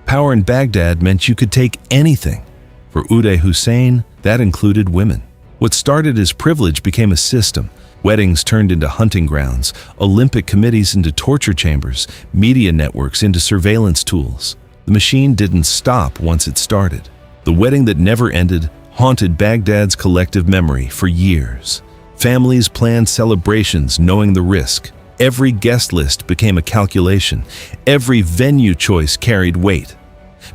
Power in Baghdad meant you could take anything. For Uday Hussein, that included women. What started as privilege became a system. Weddings turned into hunting grounds, Olympic committees into torture chambers, media networks into surveillance tools. The machine didn't stop once it started. The wedding that never ended haunted Baghdad's collective memory for years. Families planned celebrations knowing the risk. Every guest list became a calculation. Every venue choice carried weight.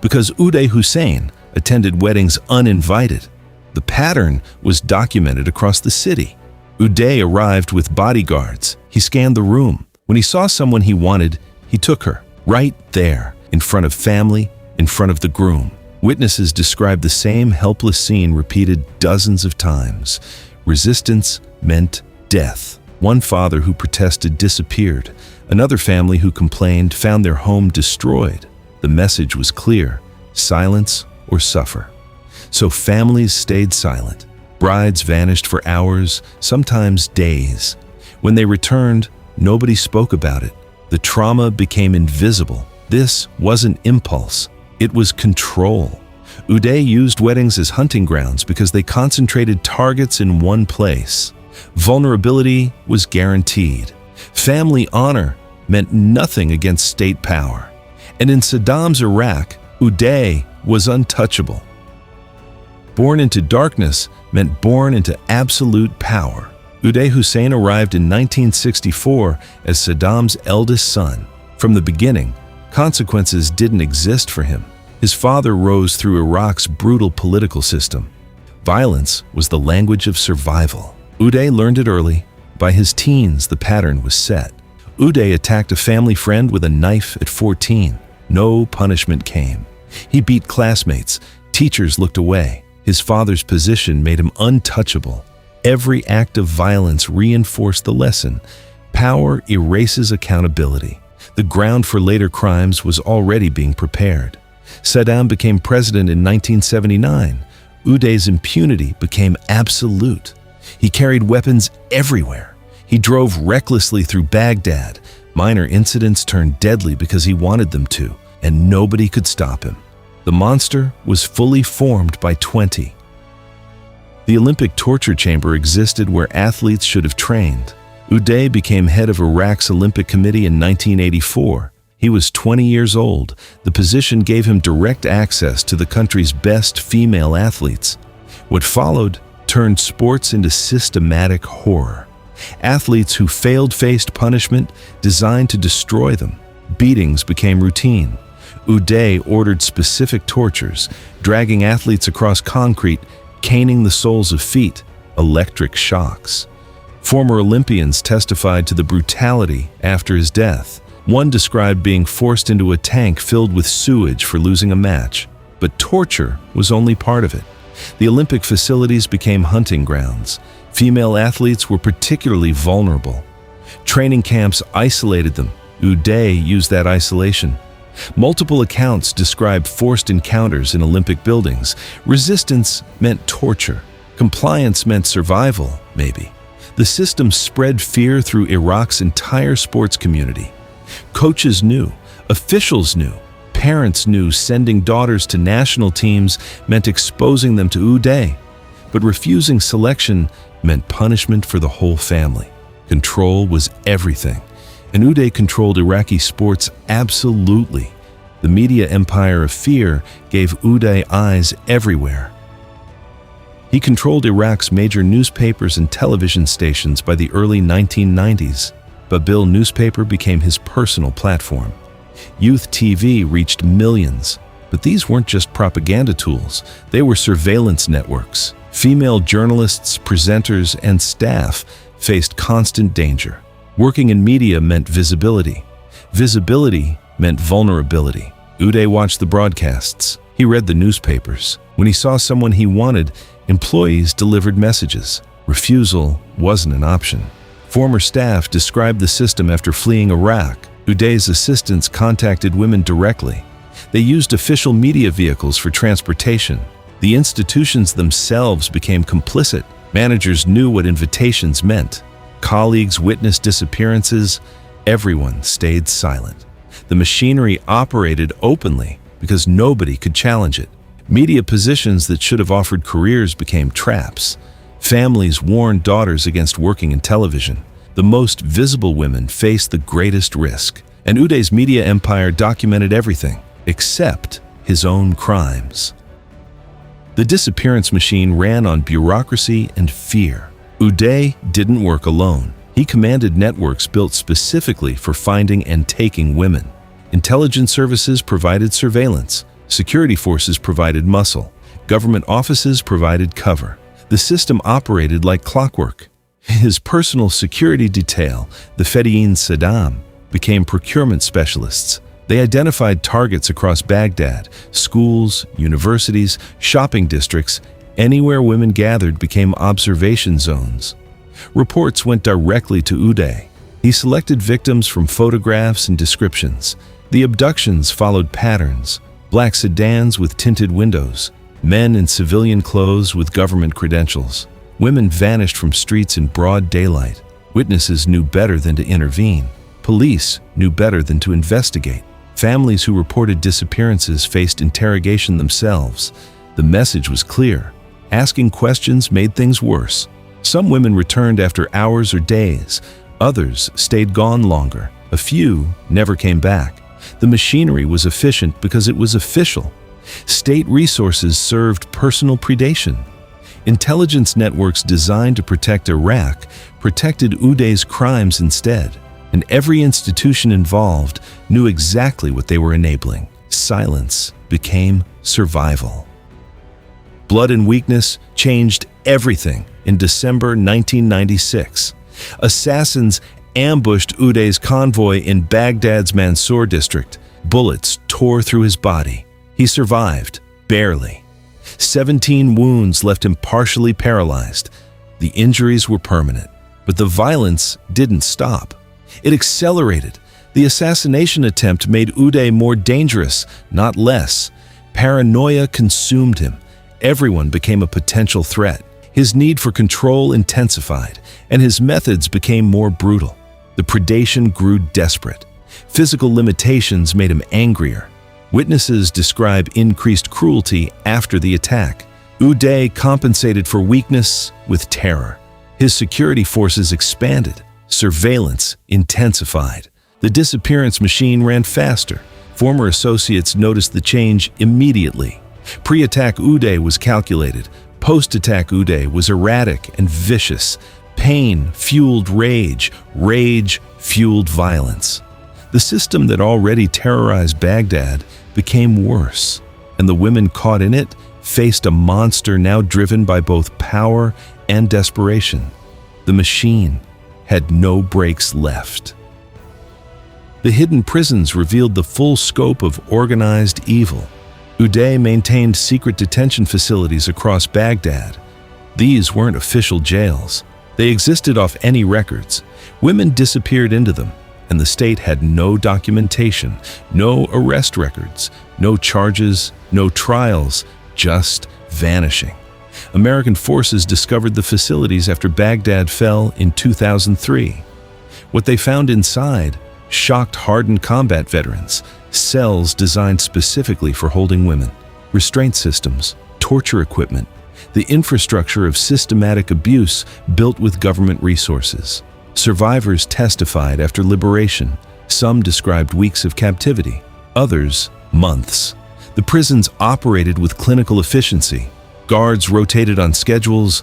Because Uday Hussein attended weddings uninvited, the pattern was documented across the city. Uday arrived with bodyguards. He scanned the room. When he saw someone he wanted, he took her, right there, in front of family, in front of the groom. Witnesses described the same helpless scene repeated dozens of times. Resistance meant death. One father who protested disappeared. Another family who complained found their home destroyed. The message was clear: silence or suffer. So families stayed silent. Brides vanished for hours, sometimes days. When they returned, nobody spoke about it. The trauma became invisible. This wasn't impulse. It was control. Uday used weddings as hunting grounds because they concentrated targets in one place. Vulnerability was guaranteed. Family honor meant nothing against state power. And in Saddam's Iraq, Uday was untouchable. Born into darkness meant born into absolute power. Uday Hussein arrived in 1964 as Saddam's eldest son. From the beginning, consequences didn't exist for him. His father rose through Iraq's brutal political system. Violence was the language of survival. Uday learned it early. By his teens, the pattern was set. Uday attacked a family friend with a knife at 14. No punishment came. He beat classmates. Teachers looked away. His father's position made him untouchable. Every act of violence reinforced the lesson: power erases accountability. The ground for later crimes was already being prepared. Saddam became president in 1979. Uday's impunity became absolute. He carried weapons everywhere. He drove recklessly through Baghdad. Minor incidents turned deadly because he wanted them to, and nobody could stop him. The monster was fully formed by 20. The Olympic torture chamber existed where athletes should have trained. Uday became head of Iraq's Olympic Committee in 1984. He was 20 years old. The position gave him direct access to the country's best female athletes. What followed turned sports into systematic horror. Athletes who failed faced punishment designed to destroy them. Beatings became routine. Uday ordered specific tortures, dragging athletes across concrete, caning the soles of feet, electric shocks. Former Olympians testified to the brutality after his death. One described being forced into a tank filled with sewage for losing a match. But torture was only part of it. The Olympic facilities became hunting grounds. Female athletes were particularly vulnerable. Training camps isolated them. Uday used that isolation. Multiple accounts describe forced encounters in Olympic buildings. Resistance meant torture. Compliance meant survival, maybe. The system spread fear through Iraq's entire sports community. Coaches knew, officials knew, parents knew sending daughters to national teams meant exposing them to Uday. But refusing selection meant punishment for the whole family. Control was everything. And Uday controlled Iraqi sports absolutely. The media empire of fear gave Uday eyes everywhere. He controlled Iraq's major newspapers and television stations by the early 1990s. Babil newspaper became his personal platform. Youth TV reached millions. But these weren't just propaganda tools. They were surveillance networks. Female journalists, presenters, and staff faced constant danger. Working in media meant visibility. Visibility meant vulnerability. Uday watched the broadcasts. He read the newspapers. When he saw someone he wanted, employees delivered messages. Refusal wasn't an option. Former staff described the system after fleeing Iraq. Uday's assistants contacted women directly. They used official media vehicles for transportation. The institutions themselves became complicit. Managers knew what invitations meant. Colleagues witnessed disappearances. Everyone stayed silent. The machinery operated openly, because nobody could challenge it. Media positions that should have offered careers became traps. Families warned daughters against working in television. The most visible women faced the greatest risk, and Uday's media empire documented everything except his own crimes. The disappearance machine ran on bureaucracy and fear. Uday didn't work alone. He commanded networks built specifically for finding and taking women. Intelligence services provided surveillance. Security forces provided muscle. Government offices provided cover. The system operated like clockwork. His personal security detail, the Fedayeen Saddam, became procurement specialists. They identified targets across Baghdad, schools, universities, shopping districts. Anywhere women gathered became observation zones. Reports went directly to Uday. He selected victims from photographs and descriptions. The abductions followed patterns: black sedans with tinted windows, men in civilian clothes with government credentials. Women vanished from streets in broad daylight. Witnesses knew better than to intervene. Police knew better than to investigate. Families who reported disappearances faced interrogation themselves. The message was clear. Asking questions made things worse. Some women returned after hours or days. Others stayed gone longer. A few never came back. The machinery was efficient because it was official. State resources served personal predation. Intelligence networks designed to protect Iraq protected Uday's crimes instead. And every institution involved knew exactly what they were enabling. Silence became survival. Blood and weakness changed everything in December 1996. Assassins ambushed Uday's convoy in Baghdad's Mansour district. Bullets tore through his body. He survived, barely. 17 wounds left him partially paralyzed. The injuries were permanent, but the violence didn't stop. It accelerated. The assassination attempt made Uday more dangerous, not less. Paranoia consumed him. Everyone became a potential threat. His need for control intensified, and his methods became more brutal. The predation grew desperate. Physical limitations made him angrier. Witnesses describe increased cruelty after the attack. Uday compensated for weakness with terror. His security forces expanded. Surveillance intensified. The disappearance machine ran faster. Former associates noticed the change immediately. Pre-attack Uday was calculated. Post-attack Uday was erratic and vicious. Pain fueled rage. Rage fueled violence. The system that already terrorized Baghdad became worse, and the women caught in it faced a monster now driven by both power and desperation. The machine had no brakes left. The hidden prisons revealed the full scope of organized evil. Uday maintained secret detention facilities across Baghdad. These weren't official jails. They existed off any records. Women disappeared into them, and the state had no documentation, no arrest records, no charges, no trials, just vanishing. American forces discovered the facilities after Baghdad fell in 2003. What they found inside shocked hardened combat veterans, cells designed specifically for holding women, restraint systems, torture equipment, the infrastructure of systematic abuse built with government resources. Survivors testified after liberation. Some described weeks of captivity, others months. The prisons operated with clinical efficiency. Guards rotated on schedules.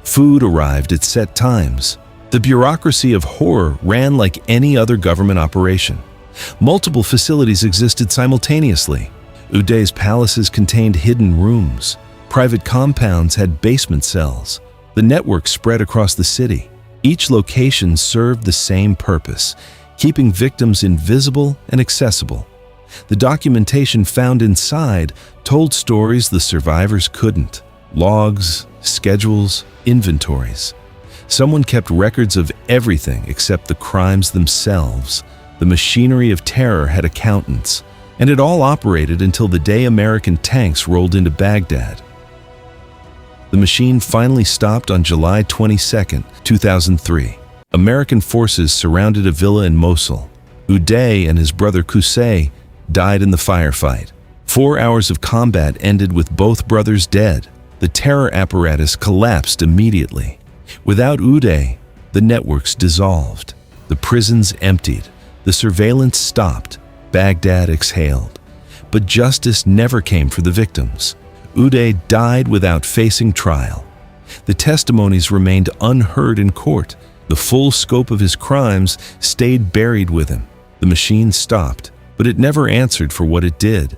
Food arrived at set times. The bureaucracy of horror ran like any other government operation. Multiple facilities existed simultaneously. Uday's palaces contained hidden rooms. Private compounds had basement cells. The network spread across the city. Each location served the same purpose, keeping victims invisible and accessible. The documentation found inside told stories the survivors couldn't. Logs, schedules, inventories. Someone kept records of everything except the crimes themselves. The machinery of terror had accountants, and it all operated until the day American tanks rolled into Baghdad. The machine finally stopped on July 22, 2003. American forces surrounded a villa in Mosul. Uday and his brother Qusay died in the firefight. 4 hours of combat ended with both brothers dead. The terror apparatus collapsed immediately. Without Uday, the networks dissolved. The prisons emptied. The surveillance stopped. Baghdad exhaled. But justice never came for the victims. Uday died without facing trial. The testimonies remained unheard in court. The full scope of his crimes stayed buried with him. The machine stopped, but it never answered for what it did.